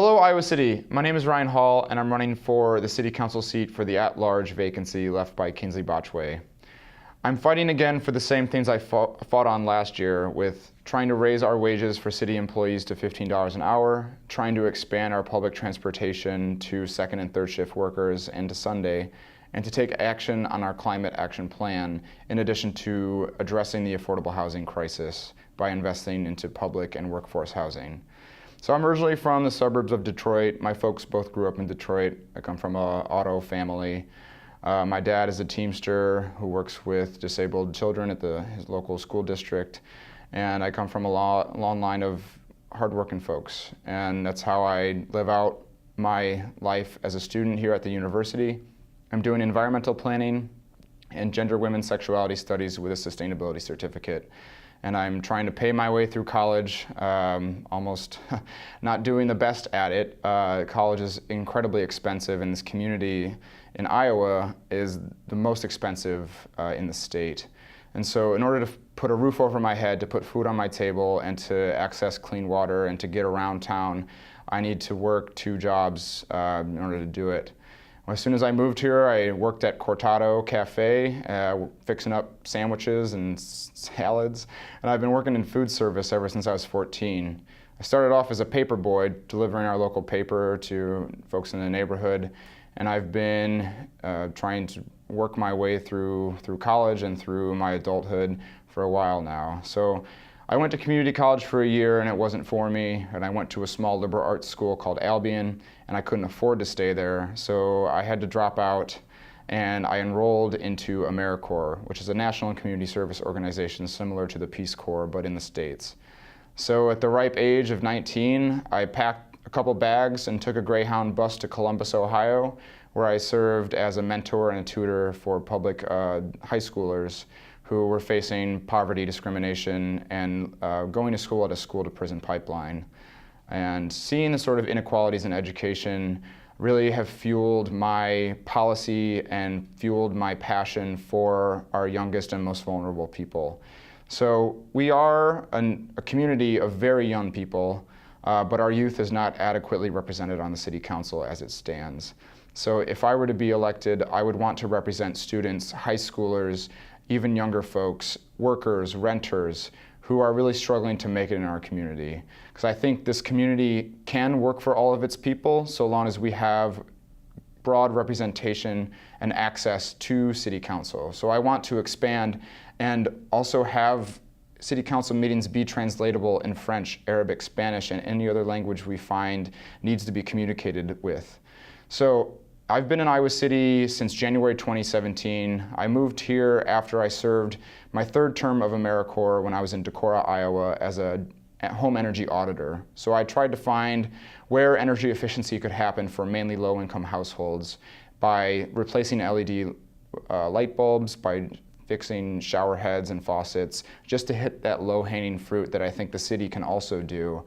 Hello, Iowa City. My name is Ryan Hall, and I'm running for the City Council seat for the at-large vacancy left by Kingsley Botchway. I'm fighting again for the same things I fought on last year, with trying to raise our wages for city employees to $15 an hour, trying to expand our public transportation to second and third shift workers and to Sunday, and to take action on our climate action plan, in addition to addressing the affordable housing crisis by investing into public and workforce housing. So I'm originally from the suburbs of Detroit. My folks both grew up in Detroit. I come from an auto family. My dad is a Teamster who works with disabled children at his local school district. And I come from a long line of hardworking folks. And that's how I live out my life as a student here at the university. I'm doing environmental planning and gender, women's sexuality studies with a sustainability certificate. And I'm trying to pay my way through college, almost not doing the best at it. College is incredibly expensive, and this community in Iowa is the most expensive in the state. And so in order to put a roof over my head, to put food on my table, and to access clean water, and to get around town, I need to work 2 jobs in order to do it. As soon as I moved here, I worked at Cortado Cafe, fixing up sandwiches and salads, and I've been working in food service ever since I was 14. I started off as a paper boy, delivering our local paper to folks in the neighborhood, and I've been trying to work my way through college and through my adulthood for a while now. So I went to community college for a year and it wasn't for me, and I went to a small liberal arts school called Albion, and I couldn't afford to stay there, so I had to drop out, and I enrolled into AmeriCorps, which is a national and community service organization similar to the Peace Corps, but in the States. So at the ripe age of 19, I packed a couple bags and took a Greyhound bus to Columbus, Ohio, where I served as a mentor and a tutor for public high schoolers who were facing poverty, discrimination, and going to school at a school-to-prison pipeline. And seeing the sort of inequalities in education really have fueled my policy and fueled my passion for our youngest and most vulnerable people. So we are a community of very young people, but our youth is not adequately represented on the City Council as it stands. So if I were to be elected, I would want to represent students, high schoolers, even younger folks, workers, renters, who are really struggling to make it in our community. Because I think this community can work for all of its people so long as we have broad representation and access to City Council. So I want to expand and also have City Council meetings be translatable in French, Arabic, Spanish, and any other language we find needs to be communicated with. So I've been in Iowa City since January 2017. I moved here after I served my 3rd term of AmeriCorps when I was in Decorah, Iowa, as a home energy auditor. So I tried to find where energy efficiency could happen for mainly low-income households by replacing LED light bulbs, by fixing shower heads and faucets, just to hit that low-hanging fruit that I think the city can also do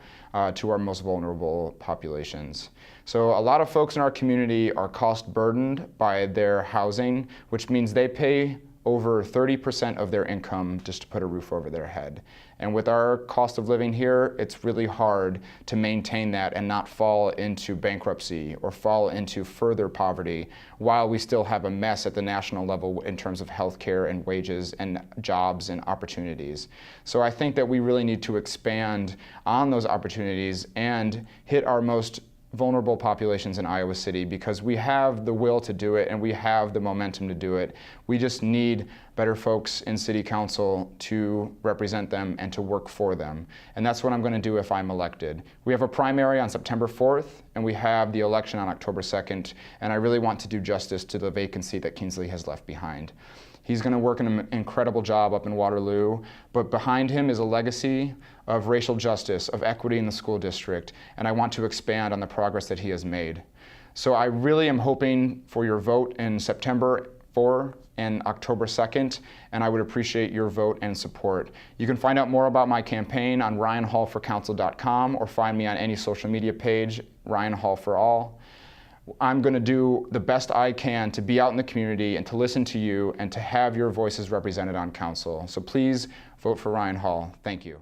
to our most vulnerable populations. So a lot of folks in our community are cost burdened by their housing, which means they pay over 30% of their income just to put a roof over their head. And with our cost of living here, it's really hard to maintain that and not fall into bankruptcy or fall into further poverty while we still have a mess at the national level in terms of healthcare and wages and jobs and opportunities. So I think that we really need to expand on those opportunities and hit our most vulnerable populations in Iowa City, because we have the will to do it and we have the momentum to do it. We just need better folks in City Council to represent them and to work for them. And that's what I'm going to do if I'm elected. We have a primary on September 4th, and we have the election on October 2nd, and I really want to do justice to the vacancy that Kingsley has left behind. He's going to work an incredible job up in Waterloo, but behind him is a legacy of racial justice, of equity in the school district, and I want to expand on the progress that he has made. So I really am hoping for your vote in September 4 and October 2nd, and I would appreciate your vote and support. You can find out more about my campaign on RyanHallForCouncil.com or find me on any social media page, Ryan Hall for All. I'm going to do the best I can to be out in the community and to listen to you and to have your voices represented on council. So please vote for Ryan Hall. Thank you.